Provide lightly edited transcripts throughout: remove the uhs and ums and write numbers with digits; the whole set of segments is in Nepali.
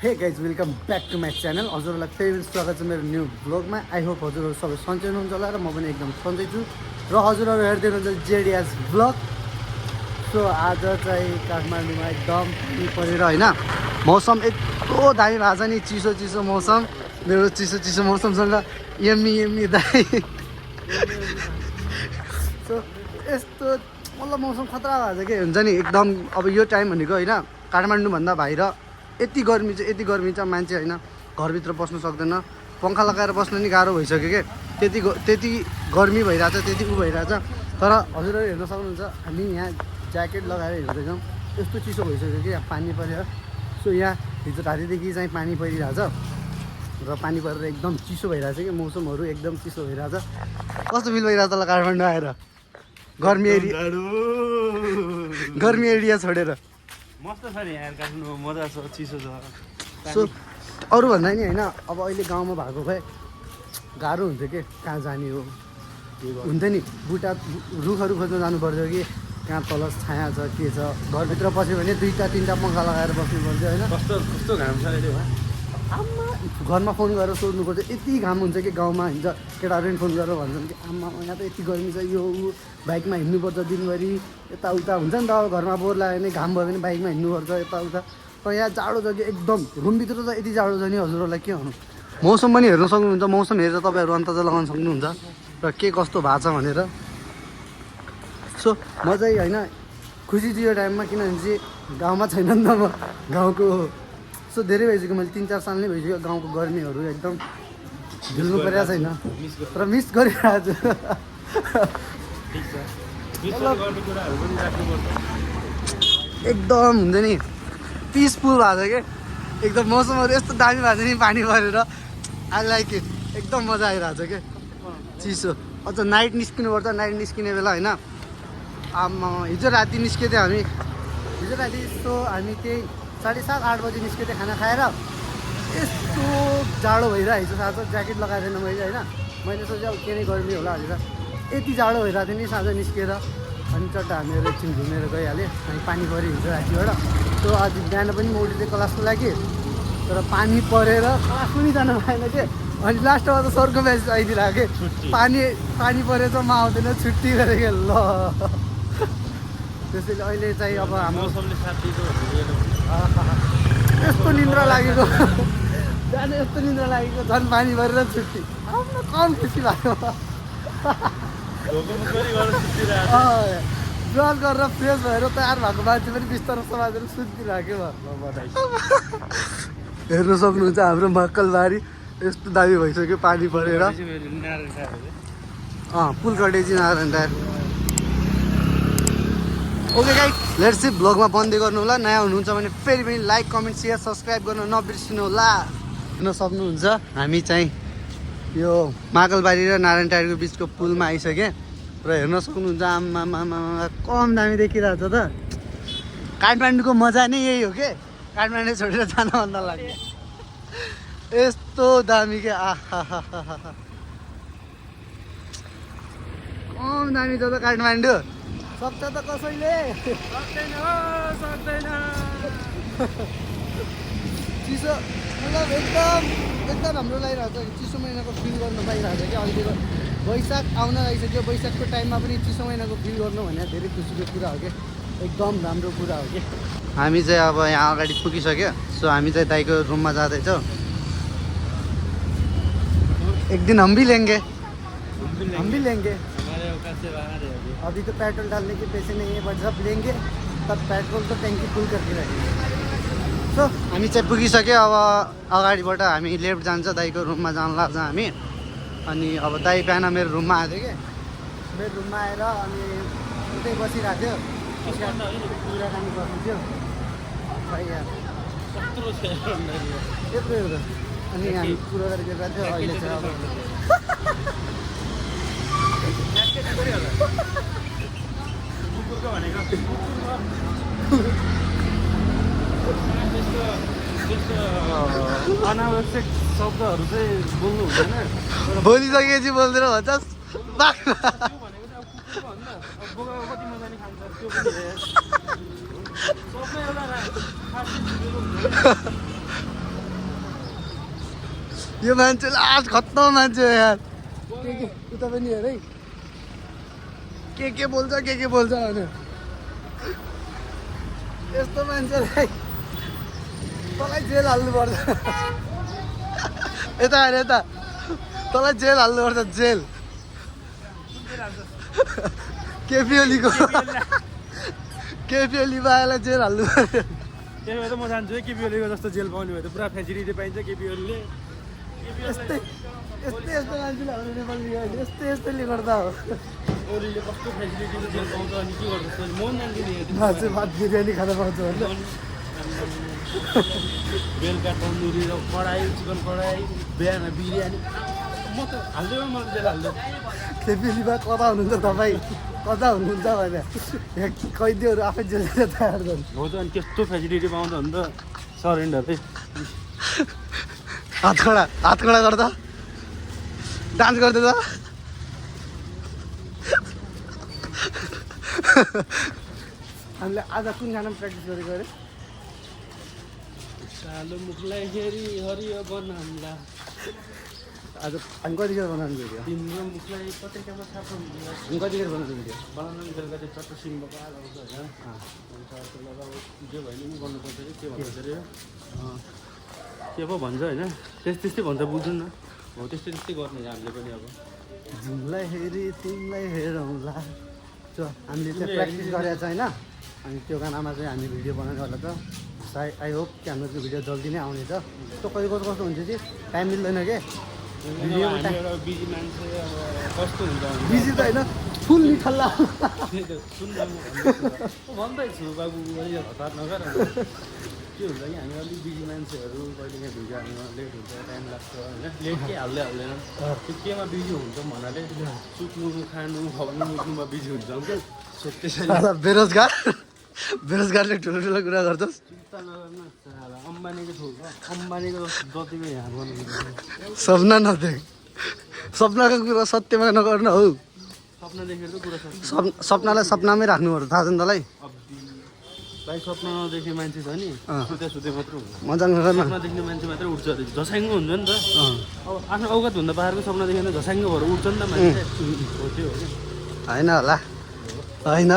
हे guys welcome back to my channel. हजुरहरूलाई फेरि स्वागत छ मेरो न्यू ब्लगमा। आई होप हजुरहरू सबै सन्चै हुनुहुन्छ होला र म पनि एकदम सन्चै छु र हजुरहरू हेर्दै हुनुहुन्छ जेडिएस ब्लग। सो आज चाहिँ काठमाडौँमा एकदम पानी परेर होइन मौसम यत्रो दामी भएको छ नि, चिसो चिसो मौसम। मेरो चिसो चिसो मौसमसँग यम्मी दाई। सो यस्तो मतलब मौसम खतरा भएको छ के हुन्छ नि एकदम। अब यो टाइम भनेको होइन काठमाडौँभन्दा बाहिर यति गर्मी छ मान्छे होइन घरभित्र बस्नु सक्दैन। पङ्खा लगाएर बस्नु नि गाह्रो भइसक्यो के, त्यति गर्मी भइरहेछ, त्यति भइरहेछ। तर हजुरहरू हेर्न सक्नुहुन्छ हामी यहाँ ज्याकेट लगाएर हिँड्दैछौँ, यस्तो चिसो भइसक्यो कि यहाँ पानी परेर। सो यहाँ हिजो रातिदेखि चाहिँ पानी परिरहेछ र पानी परेर एकदम चिसो भइरहेछ कि मौसमहरू एकदम चिसो भइरहेछ। कस्तो फिल भइरहेछ होला काठमाडौँ आएर गर्मी एरिया छोडेर? मस्त छ नि यार काठमाडौँ, मजा छ, चिसो छ। सो अरूभन्दा नि होइन अब अहिले गाउँमा भएको भए गाह्रो हुन्छ कि कहाँ जाने हो हुन्छ नि, बुटा रुखहरू खोज्न जानु पर्थ्यो कि कहाँ तल छाया छ के छ। घरभित्र बस्यो भने 2-3टा पङ्खा लगाएर बस्नु पर्थ्यो होइन। कस्तो घाम छ अहिले आम्मा घरमा फोन गरेर सोध्नु पर्छ, यति घाम हुन्छ कि गाउँमा हुन्छ। केटाहरू पनि फोन गरेर भन्छन् कि आम्मा यहाँ त यति गर्मी छ, यो बाइकमा हिँड्नुपर्छ दिनभरि यताउता हुन्छ नि त। अब घरमा बोर लाग्यो भने घाम भयो भने बाइकमा हिँड्नुपर्छ यताउता। तर यहाँ जाडो छ कि एकदम, रुमभित्र त यति जाडो छ नि हजुरहरूलाई के भन्नु। मौसम पनि हेर्न सक्नुहुन्छ, मौसम हेरेर तपाईँहरू अन्दाजा लगाउन सक्नुहुन्छ र के कस्तो भएको छ भनेर। सो म चाहिँ होइन खुसी छु यो टाइममा, किनभने चाहिँ गाउँमा छैन नि त म, गाउँको। सो धेरै भइसक्यो, मैले 3-4 साल नै भइसक्यो गाउँको गर्मीहरू एकदम झुल्नु परिरहेको छैन र मिस गरिरहेको छु। एकदम हुन्छ नि पिसफुल भएको छ कि एकदम, मौसमहरू यस्तो दामी भएको छ नि पानी परेर। आई लाइक इट, एकदम मजा आइरहेको छ क्या चिसो। अझ नाइट निस्किनुपर्छ, नाइट निस्किने बेला होइन आम्मा हिजो राति निस्केको थियो हामी, हिजो राति यस्तो हामी त्यही 7:30-8 बजी निस्केको थियो खाना खाएर। यस्तो जाडो भइरहेको छ साँझ, ज्याकेट लगाएको थिएन मैले होइन। मैले सोचेँ अब के नै गर्मी होला भनेर, यति जाडो भइरहेको थियो नि साँझ निस्केर। अनि चट्ट हामीहरू एकछिन घुमेर गइहालेँ, अनि पानी पऱ्यो हिजो रातिबाट। सो आज बिहान पनि म उठेँ क्लासको लागि, तर पानी परेर क्लास पनि जानु पाएन कि। अनि लास्टमा त सरको म्यासेज आइदिरहेको कि पानी परेछ म आउँदैन, छुट्टी गरेको ल। त्यसैले अहिले चाहिँ अब हाम्रो यस्तो निन्द्रा लागेको बिहान, यस्तो निन्द्रा लागेको झन् पानी परेर छुट्टी। आफ्नो कम खुसी लाग्यो। ब्रस गरेर फ्रेस भएर तयार भएको मान्छे पनि बिस्तारो समातेर सुतिरहेको हेर्न सक्नुहुन्छ हाम्रो मक्कलबारी यस्तो दामी भइसक्यो पानी परेर। पुलकटेजी नारायण टायर। ओके गाइस, लेट्स सी ब्लगमा बन्दै गर्नु होला। नयाँ हुनुहुन्छ भने फेरि पनि लाइक कमेन्ट सेयर सब्सक्राइब गर्न नबिर्सिनु होला। हेर्न सक्नुहुन्छ हामी चाहिँ यो माकलबारी र नारायण टायरको बिचको पुलमा आइसक्यो र हेर्न सक्नुहुन्छ आम्मा कम दामी देखिरहेको छ त। काठमाडौँको मजा नै यही हो के, काठमाडौँ छोडेर जान भन्दा लाग्यो यस्तो दामी के। कम दामी छ त काठमाडौँ, सक्छ त कसैले सक्दैन। चिसो मतलब एकदम हाम्रो लागिरहेको छ, चिसो महिनाको फिल गर्नु पाइरहेको छ क्या। अहिले वैशाख आउन आइसक्यो, वैशाखको टाइममा पनि चिसो महिनाको फिल गर्नु भने धेरै खुसीको कुरा हो क्या, एकदम राम्रो कुरा हो कि। हामी चाहिँ अब यहाँ अगाडि पुगिसक्यो। सो हामी चाहिँ दाइको रुममा जाँदैछौँ। एक दिन हम भी लेंगे। अभी तो पेट्रोल डालने के पैसे नहीं है, बट जब लेंगे तब पेट्रोल तो टैंकी फुल करके रहेंगे। सो हामी चाहिँ पुगिसक्यो। अब अगाडिबाट हामी लेफ्ट जान्छ, दाइको रुममा जान लाग्छ हामी। अनि अब दाइ बिहान मेरो रुममा आएको थियो कि, मेरो रुममा आएर अनि उतै बसिरहेको थियो, कुराकानी गर्नु थियो खै यार त्यत्रो हो। अनि हामी कुरो गरिरहेको थियो। अहिले चाहिँ अब अनावश्यक शब्दहरू चाहिँ बोल्नु हुँदैन। बोलिसकेपछि बोल्दैन भन्छस्। यो मान्छे लास्ट खत्तम मान्छे हो यार के उता पनि हेर है के बोल्छ के बोल्छ भने यस्तो मान्छेलाई तँलाई जेल हाल्नुपर्छ यता हेर यता तँलाई जेल हाल्नुपर्छ जेल केपी ओली बालाई जेल हाल्नु त्यही भएर त म जान्छु है केपी ओलीको जस्तो जेल पाउने भयो त पुरा फेसिलिटी पाइन्छ केपी ओलीले यस्तै मान्छेले हाम्रो नेपाली यस्तैले गर्दा हो ओलीले कस्तो फेसिलिटीको जेल पाउँछ अनि के गर्छ म जान्छु मासु भात बिरयानी खान पाउँछ भने बेलुका तन्दुरी र कडाई चिकन कडाई बिहान बिरयानी म त हाल्दैन मलाई जेल हाल्दैन केपी ओली बा कता हुनुहुन्छ तपाईँ कता हुनुहुन्छ भने कैदीहरू आफै जेल जान तयार गर्नु हो त अनि त्यस्तो फेसिलिटी पाउँछ भने त सरेन्डर है हातखडा गर्दा डान्स गर्दै त हामीले आज कुन गाना प्र्याक्टिस गरेको अरे कालो मुखलाई हेरी हरियो बनाउँला आज हामी कतिखेर बनाउनु भिडियो तिम्रो मुखलाई पत्रिकामा छाप्नु हामी कतिखेर बनाउनु भिडियो बनाउनु बेलुका चाहिँ चट्ट सिम्बको आएको हुन्छ होइन अब जे भयो नि गर्नुपर्छ अरे के भन्छ अरे के पो भन्छ होइन त्यस्तै भन्छ बुझ्नु न हो त्यस्तै गर्ने हामीले पनि अब तिमीलाई हेरी तिमीलाई हेरौँला त्यो हामीले चाहिँ प्र्याक्टिस गरेको छ होइन अनि त्यो गानामा चाहिँ हामी भिडियो बनाउने होला त आई होप कि हाम्रो त्यो भिडियो जल्दी नै आउने छ त्यो कहिले कस्तो हुन्छ कि टाइम मिल्दैन कि भिडियो एउटा बिजी मान्छे अब कस्तो हुन्छ बिजी त होइन फुल निठल्ला भन्दैछु बाबु अहिले हतार नगर के हुन्छ कि हामी अलिक बिजी मान्छेहरू कहिलेकाहीँ भिडियो हाल्नु लेट हुन्छ टाइम लाग्छ होइन लेट के हाल्दैन त्यो केमा बिजी हुन्छ भन्नाले सुत्नु खानु खुवाउनु मुख्नुमा बिजी हुन्छ क्या सो त्यसैले बेरोजगारले ठुलो कुरा गर्छस् चिन्ता नगर्नु अम्बानीको छोरो अम्बानीको जतिको यहाँ गर्नु सपना नदेख सपनाको कुरा सत्यमा नगर्नु हौ सपना देखेर त कुरा सपनालाई सपनामै राख्नुपर्छ थाहा छ नि तँलाई भाइ सपना नदेख्ने मान्छे छ नि सुते मात्र हुन्छ मजाक नगर्नु सपना देख्ने मान्छे मात्रै उठ्छ अरे झसाङ्गो हुन्छ नि त अब आफ्नो औकातभन्दा बाहिरको सपना देखेर झसाङ्गो भएर उठ्छ नि त मान्छे हो त्यो हो कि होइन होला होइन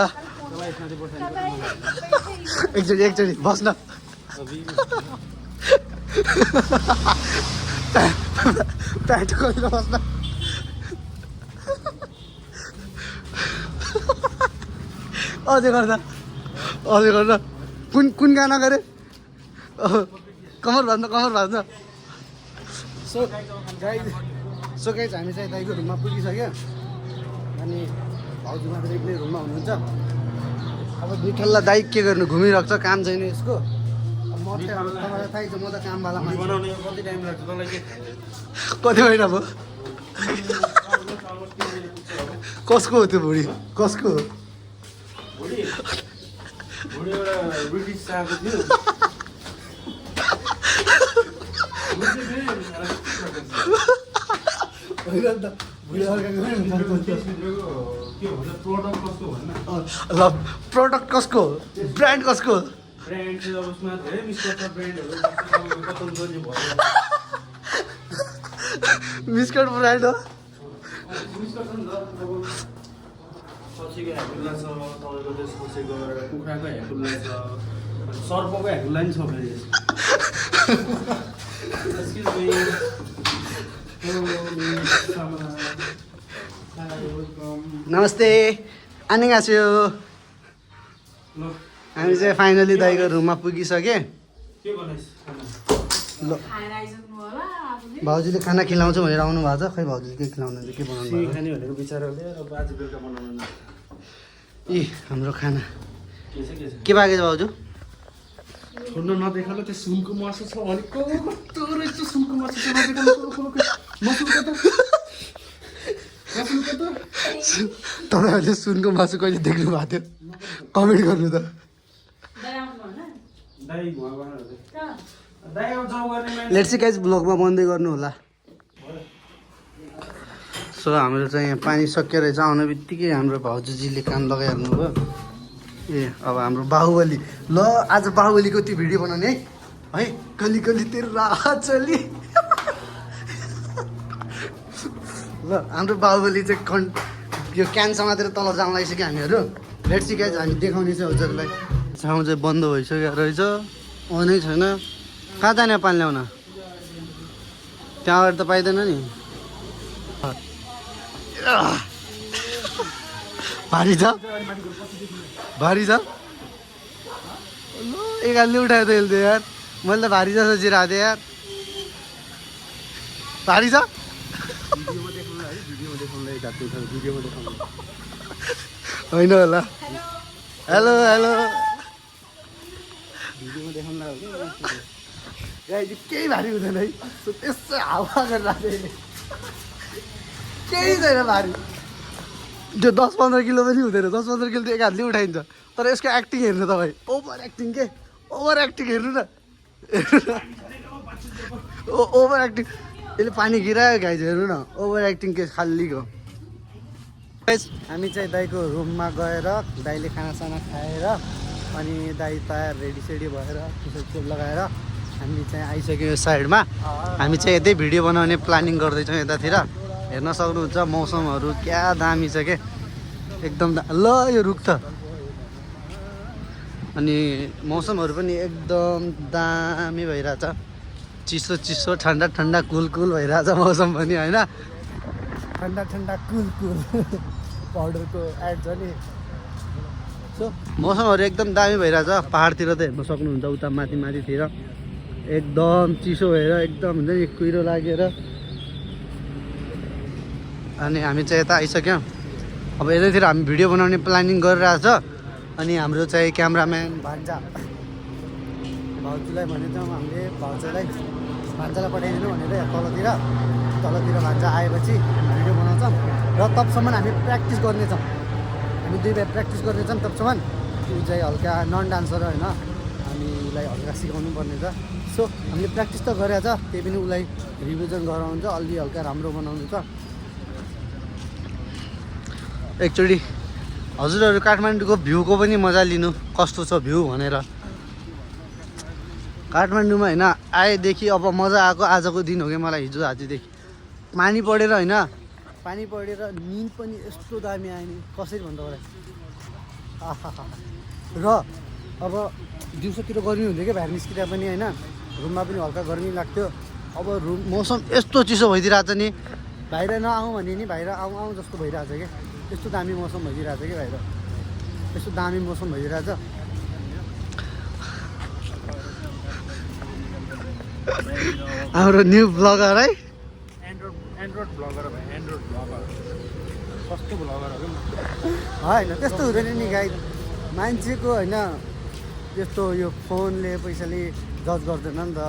तपाईँ यसमा चाहिँ बस्नु एकचोटि बस्न प्यान्ट खोलेर बस्न अझै गर्दा कुन गाना गरे कमर भाँच्न सो गाइज हामी चाहिँ दाइको रुममा पुगिसक्यो अनि भाउजू मात्र एक्लै रुममा हुनुहुन्छ अब मिठल्ला दाइ के गर्नु घुमिरहेको छ काम छैन यसको अब म चाहिँ अब तपाईँलाई थाहै छ म त कामवाला मान्छे बनाउने कति टाइम लाग्छ तँलाई के कति महिना भयो कसको हो त्यो भुँडी कसको हो भोलि एउटा ब्रिटिस आएको थियो होइन नि त भुँडी अर्काको प्रोडक्ट कस्तो भन्न ल प्रडक्ट कसको ब्रान्ड कसको ब्रान्ड चाहिँ अब उसमा धेरै मिसकट ब्रान्डहरू पतञ्जली भयो मिस्कट ब्रान्ड हो खसीको ह्याकुल्ला छ तपाईँको त्यसपछिको एउटा कुखुराको ह्याकुल्ला छ अनि सर्पको ह्याकुल्ला नि छ फेरि नमस्ते आनिगास्यो हामी चाहिँ फाइनली दाइको रुममा पुगिसके के बनाइस् ल भाउजूले खाना खिलाउँछु भनेर आउनु भएको छ खै भाउजूले के खिलाउनुहुन्छ के बनाउनु भएको खाने भनेको बिचराले अब आज बेलुका बनाउनु न यी हाम्रो खाना के छ के पाकेको छ भाउजू छोड्न नदेखालो त्यो सुनको मासु छ भनेको कस्तो रहेछ सुनको मासु छ नदेखालो मसुको त तपाईँहरूले सुनको मासु कहिले देख्नु भएको थियो कमेन्ट गर्नु त दाइ दाइ अब जाउँ गर्ने मान्छे लेट्स गाइज ब्लगमा बन्दै गर्नु होला सो हाम्रो चाहिँ यहाँ पानी सकिएर चाहिँ आउने बित्तिकै हाम्रो भाउजूजीले काम लगाइहाल्नु भयो ए अब हाम्रो बाहुबली ल आज बाहुबलीको त्यो भिडियो बनाउने है गली गली तेरो राह चली ल हाम्रो बाहुबली चाहिँ यो क्यान समातेर तल जान लागिसक्यो हामीहरू लेट्स सी गाइज हामी देखाउने चाहिँ हजुरलाई ठाउँ चाहिँ बन्द भइसकेको रहेछ आउनै छैन कहाँ जाने पानी ल्याउन त्यहाँबाट त पाइँदैन नि भारी छ भारी छ ल एक हालले उठायो त यसले यार मैले त भारी छ सोचिरहेको थिएँ यार भारी छ होइन होला हेलो हेलो केही भारी हुँदैन है यस्तो हावा गरेर केही छैन भारी त्यो 10-15 किलो पनि हुँदैन 10-15 किलो त एक हातले उठाइन्छ तर यसको एक्टिङ हेर्नु तपाईँ ओभर एक्टिङ के ओभर एक्टिङ हेर्नु न ओभर एक्टिङ यसले पानी गिरायो गाइज हेर्नु न ओभर एक्टिङ के खालीको हामी चाहिँ दाइको रुममा गएर दाइले खानासाना खाएर अनि दाइ तयार रेडी भएर टी-सर्ट लगाएर हामी चाहिँ आइसक्यौँ साइडमा हामी चाहिँ यतै भिडियो बनाउने प्लानिङ गर्दैछौँ यतातिर हेर्न सक्नुहुन्छ मौसमहरू क्या दामी छ के एकदम ल यो रुख त अनि मौसमहरू पनि एकदम दामी भइरहेछ चिसो चिसो ठन्डा ठन्डा कुल भइरहेछ मौसम पनि होइन ठन्डा ठन्डा कुल पाउडरको एड छ नि सो मौसमहरू एकदम दामी भइरहेछ पहाडतिर त हेर्न सक्नुहुन्छ उता माथितिर एकदम चिसो भएर एकदम हुन्छ नि कुहिरो लागेर अनि हामी चाहिँ यता आइसक्यौँ अब यतैतिर हामी भिडियो बनाउने प्लानिङ गरिरहेछ अनि हाम्रो चाहिँ क्यामराम्यान भान्जा भाउजूलाई भनेको थियौँ हामीले भान्जालाई पठाइदिनु भनेर तलतिर भान्जा आएपछि भिडियो बनाउँछौँ र तबसम्म हामी प्र्याक्टिस गर्नेछौँ हामी 2 भाइ प्र्याक्टिस गर्नेछौँ तबसम्म ऊ चाहिँ हल्का नन डान्सर होइन हामी उसलाई हल्का सिकाउनु पर्ने छ सो हामीले प्र्याक्टिस त गरेछ त्यही पनि उसलाई रिभिजन गराउँछ अलि हल्का राम्रो बनाउनु छ एकचोटि हजुरहरू काठमाडौँको भ्यूको पनि मजा लिनु कस्तो छ भ्यू भनेर काठमाडौँमा होइन आएदेखि अब मजा आएको आजको दिन हो कि मलाई हिजो आजदेखि पानी परेर होइन पानी परेर निन्द पनि यस्तो दामी आयो नि कसरी भन्दा होला र अब दिउँसोतिर गर्मी हुन्थ्यो क्या बाहिर निस्किँदा पनि होइन रुममा पनि हल्का गर्मी लाग्थ्यो अब मौसम यस्तो चिसो भइदिरहेको छ नि बाहिर नआउँ भने नि बाहिर आउँ जस्तो भइरहेछ क्या यस्तो दामी मौसम भइदिरहेछ कि बाहिर यस्तो दामी मौसम भइदिरहेछ हाम्रो न्यू ब्लगर है एन्ड्रोइड ब्लगर भाइ एन्ड्रोइड ब्लगर कस्तो ब्लगर हो होइन त्यस्तो हुँदैन नि गाइड मान्छेको होइन त्यस्तो यो फोनले पैसाले जज गर्दैन नि त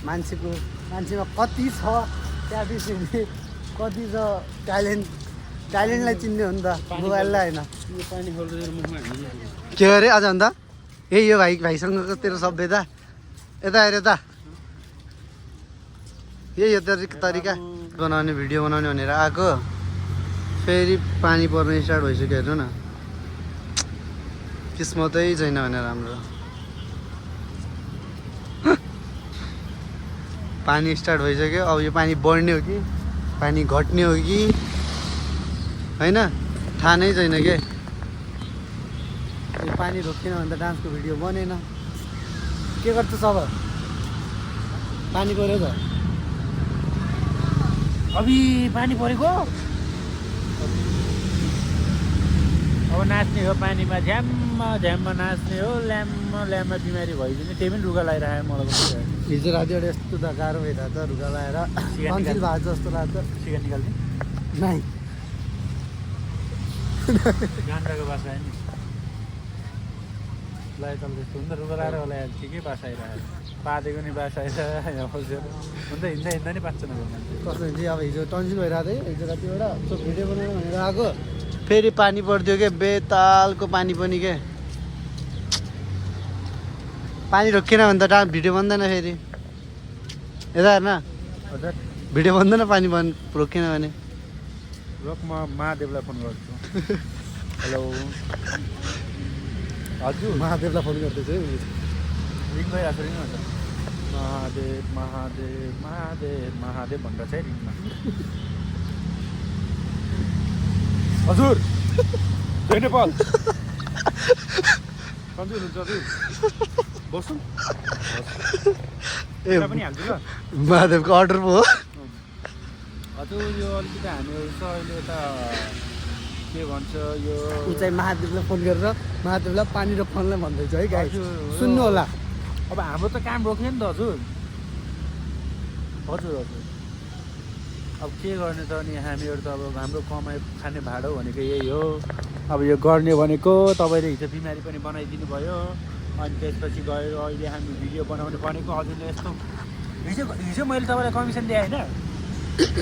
मान्छेमा कति छ क्यापेसिटी कति छ ट्यालेन्टलाई चिन्ने हो नि त मोबाइललाई होइन यो पानी खोल्दै मुखमा के अरे आज अन्त ए यो भाइसँगको तेरो सभ्यता यता हेर यता यही तरिका बनाउने भिडियो बनाउने भनेर आएको फेरि पानी पर्न स्टार्ट भइसक्यो हेर्नु न किस्मतै छैन भनेर हाम्रो पानी स्टार्ट भइसक्यो अब यो पानी बढ्ने हो कि पानी घट्ने हो कि होइन थाहा नै छैन के यो पानी रोकिएन भने त डान्सको भिडियो बनेन के गर्छ अब पानी पऱ्यो त अभि पानी परेको अब नाच्ने हो पानीमा झ्याममा नाच्ने हो ल्याममा बिमारी भइदिने त्यही पनि रुगा लगाइरहेको मलाई हिजो राति एउटा यस्तो त गाह्रो भइरहेको छ रुगा लगाएर टन्सिल भएको जस्तो लाग्छ सिगा निकाल्ने नाइ गान्डाको बासा आयो नि लाई त त्यस्तो हुन्छ रुगा लगाएर होला ठिकै बासा आइरहेको पादेको नि बासा आइरहेको यहाँ बसेर हुन्छ हिँड्दा नि बाँच्छ न कस्तो हुन्छ अब हिजो टन्सिल भइरहेको थियो हिजो राति एउटा त्यो भिडियो बनाउनु भनेर आएको फेरि पानी पर्थ्यो के बेतालको पानी पनि के पानी रोकिएन भने त भिडियो बन्दैन फेरि यता हेर्न हजुर भिडियो बन्दैन पानी रोकिएन भने रोक म महादेवलाई फोन गर्छु हेलो हजुर महादेवलाई फोन गर्दैछु है रिङ भइरहेको छ रिङ हुन्छ महादेव महादेव महादेव महादेव भनेर चाहिँ रिङमा हजुर जय नेपाल कन्जु हुनुहुन्छ हजुर बस्नु ए पनि हाल्छु ल महादेवको अर्डर पो हो हजुर यो अलिकति हामीहरू छ अहिले यता के भन्छ यो ऊ चाहिँ महादेवलाई फोन गरेर महादेवलाई पानी र फललाई भन्दैछ है गाइस हजुर, सुन्नु होला अब हाम्रो त काम रोक्यो नि त हजुर हजुर हजुर अब के गर्ने त अनि हामीहरू त अब हाम्रो कमाइ खाने भाडो भनेको यही हो अब यो गर्ने भनेको तपाईँले हिजो बिमारी पनि बनाइदिनु भयो अनि त्यसपछि गएर अहिले हामी भिडियो बनाउने भनेको हजुरले यस्तो हिजो हिजो मैले तपाईँलाई कमिसन दिएँ होइन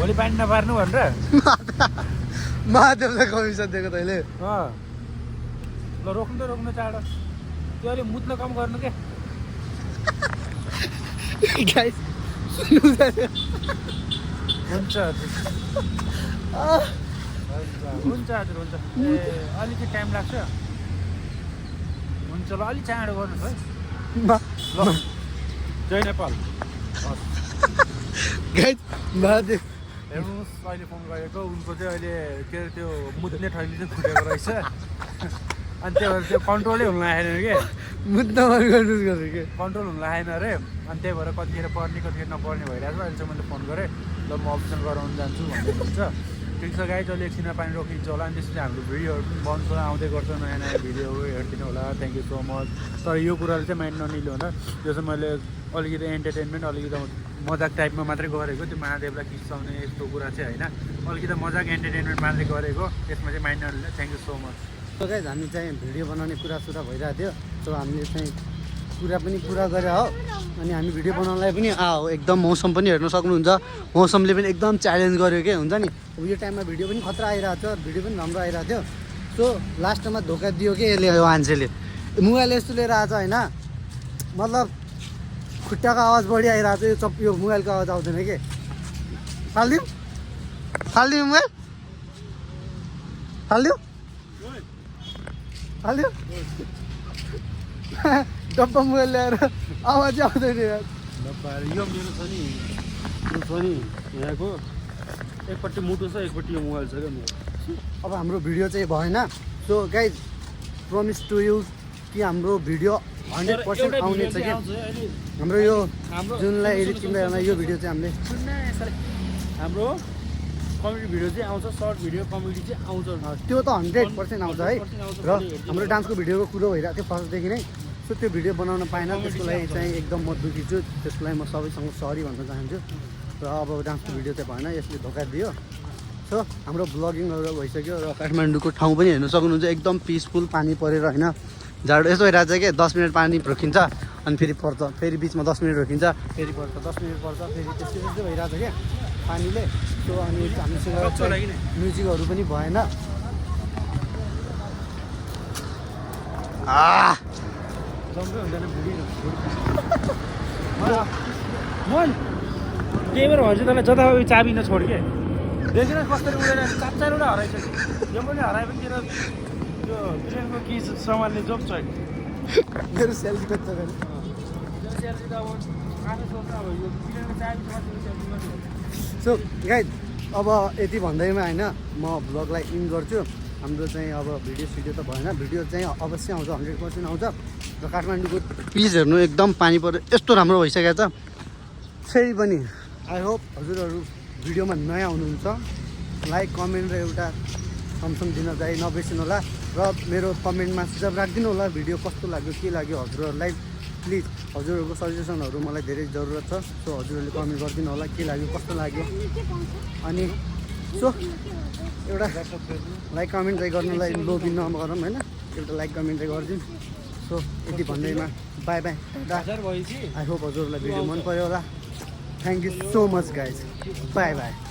भोलि पानी नपार्नु भनेर महादेवलाई कमिसन दिएको तैँले ल रोक्नु चाँडो त्यो अहिले मुत्न कम गर्नु के गाइस सुन्नु हुन्छ हजुर हुन्छ हजुर हुन्छ ए अलिकति टाइम लाग्छ हुन्छ ल अलिक चाँडो गर्नुहोस् है ल जय नेपाल हस् गाइस महादेव हेर्नुहोस् अहिले फोन गरेको उनको चाहिँ अहिले के अरे त्यो मुत्ने थैली चाहिँ फुटेको रहेछ अनि त्यो भएर त्यो कन्ट्रोलै हुन लागेन कि मुद्दा गर्नुहोस् गरेर के कन्ट्रोल हुन लागेन अरे अनि त्यही भएर कतिखेर पर्ने कतिखेर नपर्ने भइरहेको छ अहिले चाहिँ मैले फोन गरेँ ल म अप्सन गराउनु जान्छु भन्दै हुन्छ ठिक छ गाइज अहिले एकछिनमा पानी रोकिन्छ होला अनि त्यसपछि हाम्रो भिडियोहरू पनि बन्छ आउँदै गर्छ नयाँ नयाँ भिडियोहरू हेरिदिनु होला थ्याङ्क यू सो मच तर यो कुराले चाहिँ माइन्ड नलिनु होला यो चाहिँ मैले अलिकति एन्टरटेनमेन्ट अलिकति मजाक टाइपमा मात्रै गरेको त्यो महादेवलाई खिचाउने यस्तो कुरा चाहिँ होइन अलिकति मजाक एन्टरटेनमेन्ट मात्रै गरेको त्यसमा चाहिँ माइन्ड नलिनु thank you so much so guys हामी चाहिँ भिडियो बनाउने कुरासुरा भइरहेको थियो सो हामीले चाहिँ कुरा पनि पुरा गरे हो अनि हामी भिडियो बनाउनलाई पनि हो एकदम मौसम पनि हेर्न सक्नुहुन्छ मौसमले पनि एकदम च्यालेन्ज गर्यो के हुन्छ नि अब यो टाइममा भिडियो पनि खतरा आइरहेको छ भिडियो पनि राम्रो आइरहेको थियो सो लास्टमा धोका दियो कि यसले यो मान्छेले मोबाइल यस्तो लिएर आएको छ होइन मतलब खुट्टाको आवाज बढी आइरहेको छ यो यो मोबाइलको आवाज आउँदैन के फालिदिउँ मोबाइल फालिदियो डब्बा मोबाइल ल्याएर आवाजै आउँदैन यार यो मेरो छ नि यो छ नि यहाँको एकपट्टि मुटु छ एकपट्टि यो मोबाइल छ क्या मेरो अब हाम्रो भिडियो चाहिँ भएन so guys promise to you कि हाम्रो भिडियो 100% आउने छ कि हाम्रो यो जुनलाई एडिटिङ गर्न यो भिडियो चाहिँ हामीले हाम्रो कमेडी भिडियो चाहिँ आउँछ सर्ट भिडियो कमेडी चाहिँ आउँछ त्यो त 100% आउँछ है र हाम्रो डान्सको भिडियोको कुरो भइरहेको थियो फर्स्टदेखि नै सो त्यो भिडियो बनाउन पाएन त्यसको लागि चाहिँ एकदम म दुःखी छु त्यसको लागि म सबैसँग सरी भन्न चाहन्छु र अब डान्सको भिडियो चाहिँ भएन यसले धोका दियो सो हाम्रो ब्लगिङहरू भइसक्यो र काठमाडौँको ठाउँ पनि हेर्न सक्नुहुन्छ एकदम पिसफुल पानी परेर होइन जाडो यस्तो भइरहेको छ कि 10 मिनट पानी रोकिन्छ अनि फेरि पर्छ फेरि बिचमा 10 मिनट रोकिन्छ फेरि पर्छ 10 मिनट पर्छ फेरि त्यस्तै भइरहेको छ क्या पानीले सो अनि हामीसँग म्युजिकहरू पनि भएन जम्मै हुँदैन भिडियो म त्यही भएर भन्छु तँलाई जता चाबी नछोड के देखिन कसरी उडेर 4-4वटा हराइसक्यो यो पनि हरायो भने तेरो त्यो ट्रेनको कि सामानले जोप छ मेरो सेल्फी खच्छ सेल्फी त अब आफै सोच्छ अब यो ट्रेनको चाबी सो गाइज अब यति भन्दैमा होइन म भ्लगलाई इन गर्छु हाम्रो चाहिँ अब भिडियो त भएन भिडियो चाहिँ अवश्य आउँछ 100% आउँछ र काठमाडौँको पिच हेर्नु एकदम पानी पऱ्यो यस्तो राम्रो भइसकेको छ फेरि पनि आई होप हजुरहरू भिडियोमा नयाँ हुनुहुन्छ लाइक कमेन्ट र एउटा थम्सअप दिन चाहिँ नबिर्सिनु होला र मेरो कमेन्टमा सुझाव राखिदिनु होला भिडियो कस्तो लाग्यो के लाग्यो हजुरहरूलाई प्लिज हजुरहरूको सजेसनहरू मलाई धेरै जरुरत छ सो हजुरहरूले कमेन्ट गरिदिनु होला के लाग्यो कस्तो लाग्यो अनि सो एउटा लाइक कमेन्ट चाहिँ गर्नुलाई लोभी नगरौँ होइन एउटा लाइक कमेन्ट चाहिँ गरिदिउँ सो यति भन्दैमा बाई बाई आई होप हजुरहरूलाई भिडियो मन पऱ्यो होला thank you so much guys by by